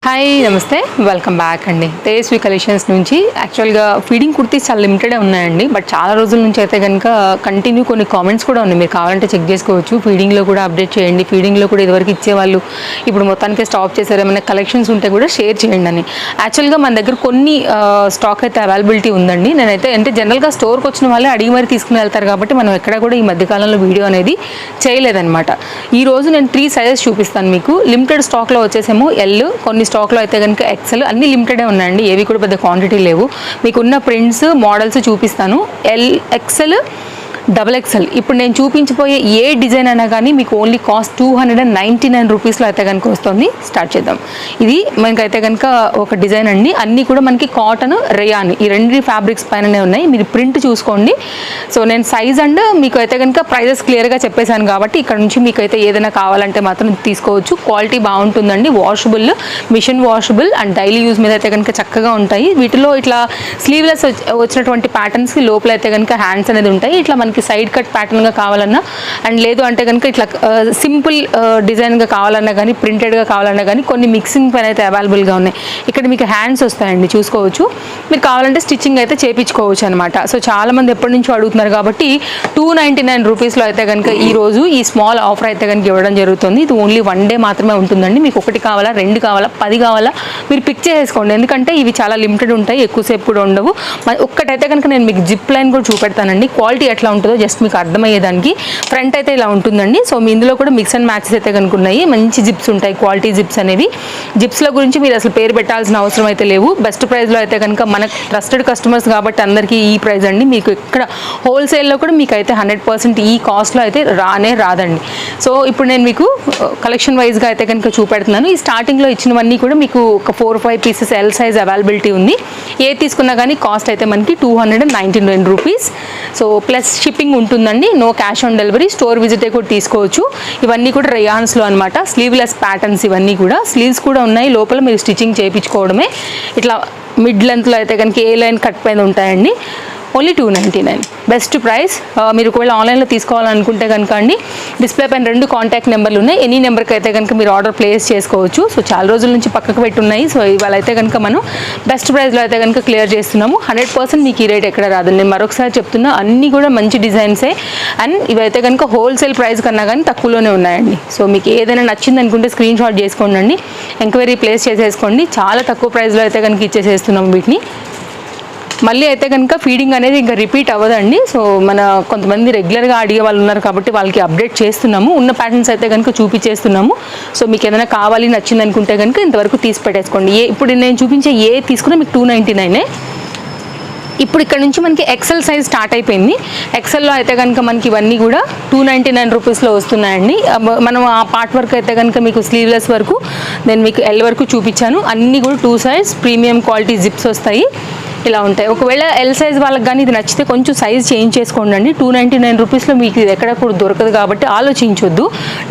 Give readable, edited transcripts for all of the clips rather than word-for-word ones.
Hi నమస్తే, welcome back అండి. Tejaswi collections నుంచి యాక్చువల్గా ఫీడింగ్ కుర్తీస్ చాలా లిమిటెడే ఉన్నాయండి. బట్ చాలా రోజుల నుంచి అయితే కనుక కంటిన్యూ కొన్ని కామెంట్స్ కూడా ఉన్నాయి. మీరు కావాలంటే చెక్ చేసుకోవచ్చు. ఫీడింగ్లో కూడా అప్డేట్ చేయండి, ఫీడింగ్లో కూడా ఇదివరకు ఇచ్చేవాళ్ళు ఇప్పుడు మొత్తానికి స్టాప్ చేశారు, ఏమైనా కలెక్షన్స్ ఉంటే కూడా షేర్ చేయండి అని. యాక్చువల్గా మన దగ్గర కొన్ని స్టాక్ అయితే అవైలబిలిటీ ఉందండి. నేనైతే అంటే జనరల్గా స్టోర్కి వచ్చిన వాళ్ళే అడిగి మరీ తీసుకుని వెళ్తారు కాబట్టి మనం ఎక్కడ కూడా ఈ మధ్యకాలంలో వీడియో అనేది చేయలేదన్నమాట. ఈరోజు నేను 3 సైజెస్ చూపిస్తాను మీకు. లిమిటెడ్ స్టాక్లో వచ్చేసేమో ఎల్, కొన్ని స్టాక్లో అయితే కనుక ఎక్సెల్, అన్ని లిమిటెడే ఉన్నాయండి, ఏవి కూడా పెద్ద క్వాంటిటీ లేవు. మీకున్న ప్రింట్స్ మోడల్స్ చూపిస్తాను. L, XL, double XL. ఇప్పుడు నేను చూపించిపోయే ఏ డిజైన్ అయినా కానీ మీకు ఓన్లీ కాస్ట్ 299 రూపీస్లో అయితే కనుక వస్తుంది. స్టార్ట్ చేద్దాం. ఇది మనకైతే కనుక ఒక డిజైన్ అండి. అన్నీ కూడా మనకి కాటన్, రేయాన్, ఈ రెండు ఫ్యాబ్రిక్స్ పైననే ఉన్నాయి. మీరు ప్రింట్ చూసుకోండి. సో నేను సైజ్ అండ్ మీకు అయితే కనుక ప్రైజెస్ క్లియర్గా చెప్పేశాను కాబట్టి ఇక్కడ నుంచి మీకు అయితే ఏదైనా కావాలంటే మాత్రం తీసుకోవచ్చు. క్వాలిటీ బాగుంటుందండి. Washable, machine washable and daily use మీద అయితే కనుక చక్కగా ఉంటాయి. వీటిలో ఇట్లా స్లీవ్లెస్ వచ్చినటువంటి ప్యాటర్న్స్కి లోపల అయితే కనుక హ్యాండ్స్ అనేది ఉంటాయి. ఇట్లా మనకి సైడ్ కట్ ప్యాటర్న్గా కావాలన్నా అండ్ లేదు అంటే కనుక ఇట్లా సింపుల్ డిజైన్గా కావాలన్నా కానీ ప్రింటెడ్గా కావాలన్నా కానీ కొన్ని మిక్సింగ్ పైన అయితే అవైలబుల్గా ఉన్నాయి. ఇక్కడ మీకు హ్యాండ్స్ వస్తాయండి, చూసుకోవచ్చు. మీరు కావాలంటే స్టిచ్చింగ్ అయితే చేయించుకోవచ్చు అనమాట. సో చాలామంది ఎప్పటి నుంచో అడుగుతున్నారు కాబట్టి 299 రూపీస్లో అయితే కనుక ఈరోజు ఈ స్మాల్ ఆఫర్ అయితే కనుక ఇవ్వడం జరుగుతుంది. ఇది ఓన్లీ 1 డే మాత్రమే ఉంటుందండి. మీకు 1 కావాలా, 2 కావాలా, 10 కావాలా మీరు పిక్ చేసుకోండి. ఎందుకంటే ఇవి చాలా లిమిటెడ్ ఉంటాయి, ఎక్కువసేపు కూడా ఉండవు. ఒక్కటైతే కనుక నేను మీకు జిప్ లైన్ కూడా చూపెడతానండి. క్వాలిటీ ఎట్లా ఉంటుందో జస్ట్ మీకు అర్థమయ్యేదానికి. ఫ్రంట్ అయితే ఇలా ఉంటుందండి. సో మీ ఇందులో కూడా మిక్స్ అండ్ మ్యాచెస్ అయితే కనుక ఉన్నాయి. మంచి జిప్స్ ఉంటాయి, క్వాలిటీ జిప్స్ అనేవి. జిప్స్ల గురించి మీరు అసలు పేరు పెట్టాల్సిన అవసరం అయితే లేవు. బెస్ట్ ప్రైస్లో అయితే కనుక మన ట్రస్టెడ్ కస్టమర్స్ కాబట్టి అందరికీ ఈ ప్రైస్ అండి. మీకు ఇక్కడ హోల్సేల్లో కూడా మీకు అయితే 100% ఈ కాస్ట్లో అయితే రాదండి. సో ఇప్పుడు నేను మీకు కలెక్షన్ వైజ్గా అయితే కనుక చూపెడుతున్నాను. ఈ స్టార్టింగ్లో ఇచ్చినవన్నీ కూడా మీకు ఒక 4-5 పీసెస్ ఎల్ సైజ్ అవైలబిలిటీ ఉంది. ఏ తీసుకున్నా కానీ కాస్ట్ అయితే మనకి 299 రూపీస్. సో ప్లస్ షిప్పింగ్ ఉంటుందండి. No cash on delivery. Store విజిటే కూడా తీసుకోవచ్చు. ఇవన్నీ కూడా రేయాన్స్లో అనమాట. స్లీవ్లెస్ ప్యాటర్న్స్ ఇవన్నీ కూడా. స్లీవ్స్ కూడా ఉన్నాయి, లోపల మీరు స్టిచ్చింగ్ చేయించుకోవడమే. ఇట్లా మిడ్ లెంత్లో అయితే కనుక ఏ లైన్ కట్ పైన ఉంటాయండి. Only 299 best price. మీరు ఒకవేళ ఆన్లైన్లో తీసుకోవాలనుకుంటే కనుక అండి డిస్ప్లే పైన 2 కాంటాక్ట్ నెంబర్లు ఉన్నాయి. ఎనీ నెంబర్కి అయితే కనుక మీరు ఆర్డర్ ప్లేస్ చేసుకోవచ్చు. సో చాలా రోజుల నుంచి పక్కకు పెట్టున్నాయి. సో ఇవాళ అయితే కనుక మనం బెస్ట్ ప్రైస్లో అయితే కనుక క్లియర్ చేస్తున్నాము. 100% మీకు ఈ రేట్ ఎక్కడ రాదు. నేను మరొకసారి చెప్తున్నా, అన్నీ కూడా మంచి డిజైన్సే. అండ్ ఇవైతే కనుక హోల్సేల్ ప్రైస్ కన్నా కానీ తక్కువలోనే ఉన్నాయండి. సో మీకు ఏదైనా నచ్చింది అనుకుంటే స్క్రీన్ షాట్ చేసుకోండి అండి, ఎంక్వైరీ ప్లేస్ చేసేసుకోండి. చాలా తక్కువ ప్రైస్లో అయితే కనుక ఇచ్చేసేస్తున్నాము వీటిని. మళ్ళీ అయితే కనుక ఫీడింగ్ అనేది ఇంకా రిపీట్ అవ్వదండి. సో మన కొంతమంది రెగ్యులర్గా అడిగే వాళ్ళు ఉన్నారు కాబట్టి వాళ్ళకి అప్డేట్ చేస్తున్నాము. ఉన్న ప్యాటర్న్స్ అయితే కనుక చూపించేస్తున్నాము. సో మీకు ఏదైనా కావాలి, నచ్చింది అనుకుంటే కనుక ఇంతవరకు తీసి పెట్టేసుకోండి. ఇప్పుడు నేను చూపించే ఏ తీసుకున్నా మీకు 299. ఇప్పుడు ఇక్కడ నుంచి మనకి ఎక్సెల్ సైజ్ స్టార్ట్ అయిపోయింది. ఎక్సెల్లో అయితే కనుక మనకి ఇవన్నీ కూడా 299 రూపీస్లో వస్తున్నాయండి. మనం ఆ పార్ట్ వరకు అయితే కనుక మీకు స్లీవ్లెస్ వరకు నేను మీకు ఎల్ వరకు చూపించాను. అన్నీ కూడా 2 సైజ్ ప్రీమియం క్వాలిటీ జిప్స్ వస్తాయి, ఇలా ఉంటాయి. ఒకవేళ ఎల్ సైజ్ వాళ్ళకి కానీ ఇది నచ్చితే కొంచెం సైజ్ చేంజ్ చేసుకోండి. 299 రూపీస్లో మీకు ఇది ఎక్కడ కూడా దొరకదు కాబట్టి ఆలోచించొద్దు.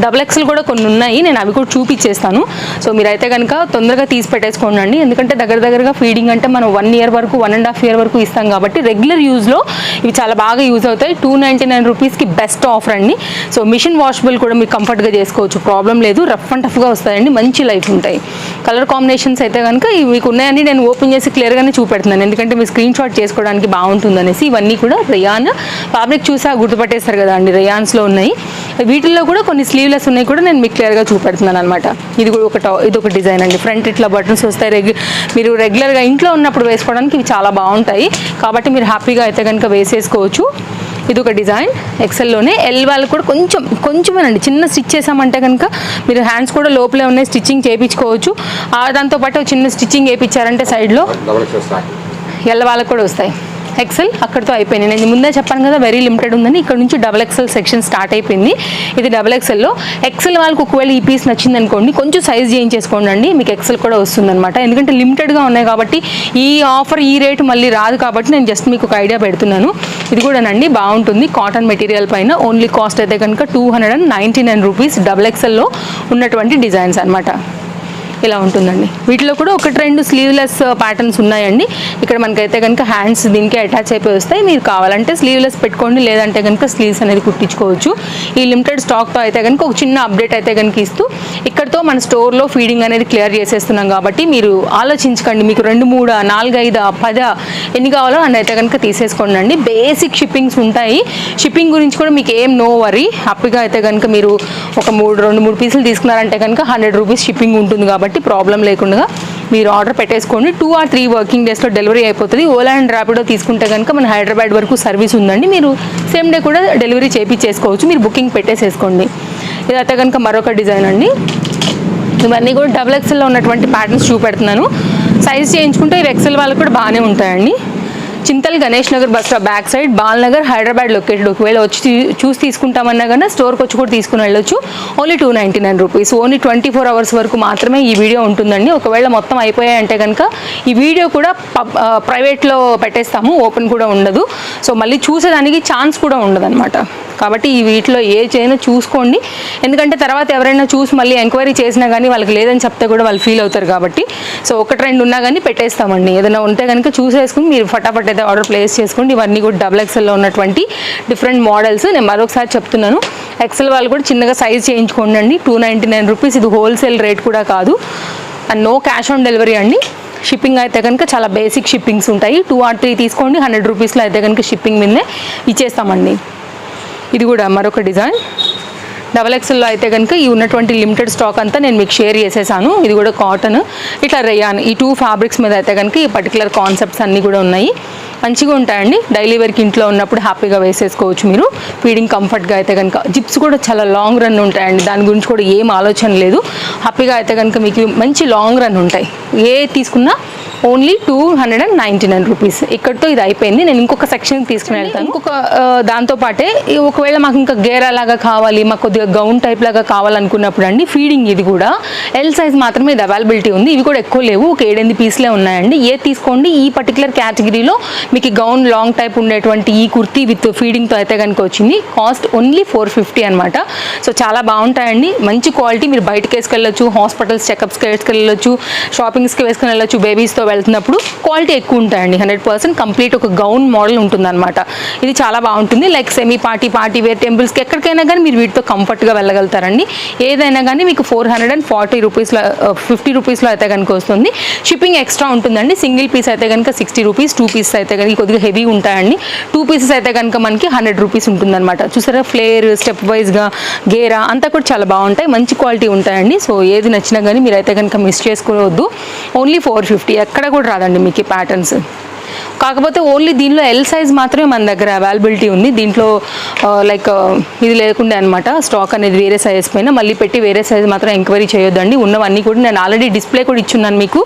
డబుల్ ఎక్సెల్ కూడా కొన్ని ఉన్నాయి, నేను అవి కూడా చూపించేస్తాను. సో మీరైతే కనుక తొందరగా తీసి పెట్టేసుకోండి. ఎందుకంటే దగ్గరగా ఫీడింగ్ అంటే మనం 1 ఇయర్ వరకు 1.5 ఇయర్ వరకు ఇస్తాం కాబట్టి రెగ్యులర్ యూజ్లో ఇవి చాలా బాగా యూజ్ అవుతాయి. 299 రూపీస్కి బెస్ట్ ఆఫర్ అండి. సో మిషన్ వాషబుల్ కూడా మీరు కంఫర్ట్గా చేసుకోవచ్చు, ప్రాబ్లం లేదు. రఫ్ అండ్ టఫ్గా వస్తాయండి, మంచి లైఫ్ ఉంటాయి. కలర్ కాంబినేషన్స్ అయితే కనుక ఇవి మీకు ఉన్నాయని నేను ఓపెన్ చేసి క్లియర్గానే చూపెడుతున్నాను, ఎందుకంటే మీరు స్క్రీన్ షాట్ చేసుకోవడానికి బాగుంటుంది అనేసి. ఇవన్నీ కూడా రేయాన్ ఫ్యాబ్రిక్ చూసా గుర్తుపట్టేస్తారు కదా అండి, రేయాన్స్లో ఉన్నాయి. వీటిల్లో కూడా కొన్ని స్లీవ్లెస్ ఉన్నాయి కూడా నేను మీకు క్లియర్గా చూపెడుతున్నాను అనమాట. ఇది కూడా ఇది ఒక డిజైన్ అండి. ఫ్రంట్ ఇట్లా బటన్స్ వస్తాయి. మీరు రెగ్యులర్గా ఇంట్లో ఉన్నప్పుడు వేసుకోవడానికి ఇవి చాలా బాగుంటాయి కాబట్టి మీరు హ్యాపీగా అయితే కనుక వేసేసుకోవచ్చు. ఇది ఒక డిజైన్ ఎక్సెల్లోనే. ఎల్ వాళ్ళకి కూడా కొంచెమేనండి, చిన్న స్టిచ్ చేసామంటే కనుక మీరు హ్యాండ్స్ కూడా లోపలే ఉన్నాయి, స్టిచ్చింగ్ చేయించుకోవచ్చు. దాంతోపాటు చిన్న స్టిచ్చింగ్ వేయించారంటే సైడ్లో ఎల్ వాళ్ళకి కూడా వస్తాయి. ఎక్సెల్ అక్కడితో అయిపోయింది. నేను ముందే చెప్పాను కదా వెరీ లిమిటెడ్ ఉందని. ఇక్కడ నుంచి డబల్ ఎక్సెల్ సెక్షన్ స్టార్ట్ అయిపోయింది. ఇది డబల్ ఎక్సెల్లో. ఎక్సెల్ వాళ్ళకి ఒకవేళ ఈ పీస్ నచ్చింది అనుకోండి, కొంచెం సైజ్ చేంజ్ చేసుకోండి అండి, మీకు ఎక్సెల్ కూడా వస్తుందన్నమాట. ఎందుకంటే లిమిటెడ్గా ఉన్నాయి కాబట్టి ఈ ఆఫర్ ఈ రేటు మళ్ళీ రాదు కాబట్టి నేను జస్ట్ మీకు ఒక ఐడియా పెడుతున్నాను. ఇది కూడానండి బాగుంటుంది, కాటన్ మెటీరియల్ పైన. ఓన్లీ కాస్ట్ అయితే కనుక 299 రూపీస్. డబల్ ఎక్సెల్లో ఉన్నటువంటి డిజైన్స్ అనమాట. ఇలా ఉంటుందండి. వీటిలో కూడా ఒకటి రెండు స్లీవ్లెస్ ప్యాటర్న్స్ ఉన్నాయండి. ఇక్కడ మనకైతే కనుక హ్యాండ్స్ దీనికి అటాచ్ అయిపోయి వస్తాయి. మీరు కావాలంటే స్లీవ్లెస్ పెట్టుకోండి, లేదంటే కనుక స్లీవ్స్ అనేది కుట్టించుకోవచ్చు. ఈ లిమిటెడ్ స్టాక్తో అయితే కనుక ఒక చిన్న అప్డేట్ అయితే కనుక ఇస్తూ ఇక్కడతో మన స్టోర్లో ఫీడింగ్ అనేది క్లియర్ చేసేస్తున్నాం కాబట్టి మీరు ఆలోచించకండి. మీకు 2, 3, 4, 5, 10 ఎన్ని కావాలో అన్ని అయితే కనుక తీసేసుకోండి అండి. బేసిక్ షిప్పింగ్స్ ఉంటాయి. షిప్పింగ్ గురించి కూడా మీకు ఏం నో వరీ. హ్యాపీగా అయితే కనుక మీరు ఒక 2-3 పీసులు తీసుకున్నారంటే కనుక 100 రూపీస్ షిప్పింగ్ ఉంటుంది కాబట్టి ప్రాబ్లం లేకుండా మీరు ఆర్డర్ పెట్టేసుకోండి. 2 or 3 వర్కింగ్ డేస్లో డెలివరీ అయిపోతుంది. ఓలా అండ్ ర్యాపిడో తీసుకుంటే కనుక మన హైదరాబాద్ వరకు సర్వీస్ ఉందండి. మీరు సేమ్ డే కూడా డెలివరీ చేయించేసుకోవచ్చు. మీరు బుకింగ్ పెట్టేసేసుకోండి. ఇదైతే కనుక మరొక డిజైన్ అండి. ఇవన్నీ కూడా XXL ఉన్నటువంటి ప్యాటర్న్స్ చూపెడుతున్నాను. సైజ్ చేయించుకుంటే ఇవి XL వాళ్ళకి కూడా బాగానే ఉంటాయండి. Chintal Ganesh Nagar bus stop back side Balanagar Hyderabad located. ఒకవేళ వచ్చి చూసి తీసుకుంటామన్నా కానీ స్టోర్కి వచ్చి కూడా తీసుకుని వెళ్ళొచ్చు. Only 299 rupees. ఓన్లీ 24 అవర్స్ వరకు మాత్రమే ఈ వీడియో ఉంటుందండి. ఒకవేళ మొత్తం అయిపోయాయంటే కనుక ఈ వీడియో కూడా ప్రైవేట్లో పెట్టేస్తాము, ఓపెన్ కూడా ఉండదు. సో మళ్ళీ చూసేదానికి ఛాన్స్ కూడా ఉండదు అనమాట. కాబట్టి ఈ వీటిలో ఏ చేయనో చూసుకోండి. ఎందుకంటే తర్వాత ఎవరైనా చూసి మళ్ళీ ఎంక్వైరీ చేసినా కానీ వాళ్ళకి లేదని చెప్తే కూడా వాళ్ళు ఫీల్ అవుతారు కాబట్టి. సో 1-2 ఉన్నా కానీ పెట్టేస్తామండి. ఏదైనా ఉంటే కనుక చూసేసుకుని మీరు ఫటాఫట్ అయితే ఆర్డర్ ప్లేస్ చేసుకోండి. ఇవన్నీ కూడా XXL ఉన్నటువంటి డిఫరెంట్ మోడల్స్. నేను మరొకసారి చెప్తున్నాను, XL వాళ్ళు కూడా చిన్నగా సైజ్ చేయించుకోండి అండి. 299 రూపీస్. ఇది హోల్సేల్ రేట్ కూడా కాదు. And no cash on delivery అండి. షిప్పింగ్ అయితే కనుక చాలా బేసిక్ షిప్పింగ్స్ ఉంటాయి. 2 or 3 తీసుకోండి. 100 రూపీస్లో అయితే కనుక షిప్పింగ్ మీదనే ఇచ్చేస్తామండి. ఇది కూడా మరొక డిజైన్. XXLలో అయితే కనుక ఈ ఉన్నటువంటి లిమిటెడ్ స్టాక్ అంతా నేను మీకు షేర్ చేసేసాను. ఇది కూడా కాటన్, ఇట్లా రేయాన్, ఈ 2 ఫ్యాబ్రిక్స్ మీద అయితే కనుక ఈ పర్టికులర్ కాన్సెప్ట్స్ అన్నీ కూడా ఉన్నాయి. మంచిగా ఉంటాయండి. డైలీ వేర్కి ఇంట్లో ఉన్నప్పుడు హ్యాపీగా వేసేసుకోవచ్చు మీరు. ఫీడింగ్ కంఫర్ట్గా అయితే కనుక జిప్స్ కూడా చాలా లాంగ్ రన్ ఉంటాయండి. దాని గురించి కూడా ఏం ఆలోచన లేదు. హ్యాపీగా అయితే కనుక మీకు మంచి లాంగ్ రన్ ఉంటాయి. ఏ తీసుకున్నా ఓన్లీ 299 రూపీస్. ఇక్కడితో ఇది అయిపోయింది. నేను ఇంకొక సెక్షన్కి తీసుకుని వెళ్తాను. ఇంకొక దాంతోపాటే ఒకవేళ మాకు ఇంకా గేరా లాగా కావాలి, మాకు కొద్దిగా గౌన్ టైప్ లాగా కావాలనుకున్నప్పుడు అండి ఫీడింగ్ ఇది కూడా L సైజ్ మాత్రమే ఇది అవైలబిలిటీ ఉంది. ఇవి కూడా ఎక్కువ లేవు, ఒక 7-8 పీస్లే ఉన్నాయండి. ఏ తీసుకోండి. ఈ పర్టికులర్ కేటగిరీలో మీకు గౌన్ లాంగ్ టైప్ ఉండేటువంటి ఈ కుర్తీ విత్ ఫీడింగ్తో అయితే కనుక వచ్చింది. కాస్ట్ ఓన్లీ 450 అనమాట. సో చాలా బాగుంటాయండి. మంచి క్వాలిటీ. మీరు బయటకి వేసుకెళ్ళొచ్చు, హాస్పిటల్స్ చెకప్స్కి వేసుకెళ్ళొచ్చు, షాపింగ్స్కి వేసుకుని వెళ్ళొచ్చు. బేబీస్తో వెళ్తున్నప్పుడు క్వాలిటీ ఎక్కువ ఉంటాయండి. 100% కంప్లీట్ ఒక గౌన్ మోడల్ ఉంటుంది అనమాట. ఇది చాలా బాగుంటుంది. లైక్ సెమీ పార్టీ వేర్, టెంపుల్స్కి ఎక్కడికైనా కానీ మీరు వీటితో కంఫర్ట్గా వెళ్ళగలుగుతారండి. ఏదైనా కానీ మీకు 440 రూపీస్లో 50 రూపీస్లో అయితే కనుక వస్తుంది. షిప్పింగ్ ఎక్స్ట్రా ఉంటుందండి. సింగిల్ పీస్ అయితే కనుక 60 రూపీస్, 2 పీసెస్ అయితే కనుక కొద్దిగా హెవీ ఉంటాయండి. 2 పీసెస్ అయితే కనుక మనకి 100 రూపీస్ ఉంటుందన్నమాట. చూసారా, ఫ్లేర్ స్టెప్ వైజ్గా గేరా అంతా కూడా చాలా బాగుంటాయి. మంచి క్వాలిటీ ఉంటాయండి. సో ఏది నచ్చినా కానీ మీరు అయితే కనుక మిస్ చేసుకోవద్దు. ఓన్లీ 450. ఎక్కడ కూడా రాదండి మీకు ఈ ప్యాటర్న్స్. కాకపోతే ఓన్లీ దీనిలో L సైజ్ మాత్రమే మన దగ్గర అవైలబిలిటీ ఉంది. దీంట్లో లైక్ ఇది లేకుండా అనమాట. స్టాక్ అనేది వేరే సైజ్ పైన మళ్ళీ పెట్టి వేరే సైజ్ మాత్రం ఎంక్వైరీ చేయొద్దండి. ఉన్నవన్నీ కూడా నేను ఆల్రెడీ డిస్ప్లే కూడా ఇచ్చున్నాను మీకు.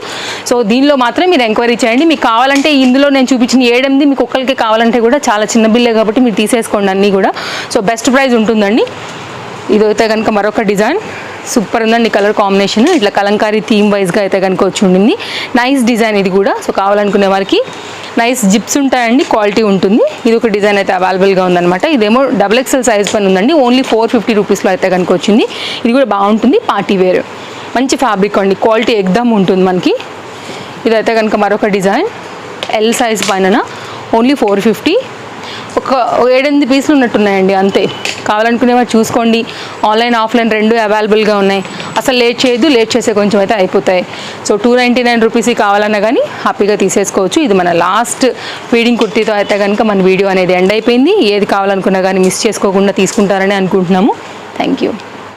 సో దీనిలో మాత్రం మీరు ఎంక్వైరీ చేయండి. మీకు కావాలంటే ఇందులో నేను చూపించిన 7-8 మీకు ఒక్కరికి కావాలంటే కూడా చాలా చిన్న బిల్లే కాబట్టి మీరు తీసేసుకోండి అన్నీ కూడా. సో బెస్ట్ ప్రైస్ ఉంటుందండి. ఇదైతే కనుక మరొక డిజైన్ సూపర్ ఉందండి. కలర్ కాంబినేషన్ ఇట్లా కలంకారీ థీమ్ వైజ్గా అయితే కనుక వచ్చి ఉండింది. నైస్ డిజైన్ ఇది కూడా. సో కావాలనుకునే వారికి నైస్ జిప్స్ ఉంటాయండి, క్వాలిటీ ఉంటుంది. ఇది ఒక డిజైన్ అయితే అవైలబుల్గా ఉందన్నమాట. ఇదేమో XXL సైజ్ పని ఉందండి. ఓన్లీ 450 రూపీస్లో అయితే కనుక వచ్చింది. ఇది కూడా బాగుంటుంది. పార్టీ వేర్ మంచి ఫ్యాబ్రిక్ అండి, క్వాలిటీ ఎగ్దమ్ ఉంటుంది మనకి. ఇదైతే కనుక మరొక డిజైన్ L సైజ్ పైన ఓన్లీ 450. ఒక 7-8 పీసులు ఉన్నట్టున్నాయండి అంతే. కావాలనుకునేవారు చూసుకోండి. ఆన్లైన్ ఆఫ్లైన్ రెండు అవైలబుల్గా ఉన్నాయి. అసలు లేట్ చేయొద్దు, లేట్ చేసే కొంచెం అయితే అయిపోతాయి. సో 299 రూపీస్ కావాలన్నా కానీ హ్యాపీగా తీసేసుకోవచ్చు. ఇది మన లాస్ట్ ఫీడింగ్ కుర్తీతో అయితే కనుక మన వీడియో అనేది ఎండ్ అయిపోయింది. ఏది కావాలనుకున్నా కానీ మిస్ చేసుకోకుండా తీసుకుంటారని అనుకుంటున్నాము. Thank you.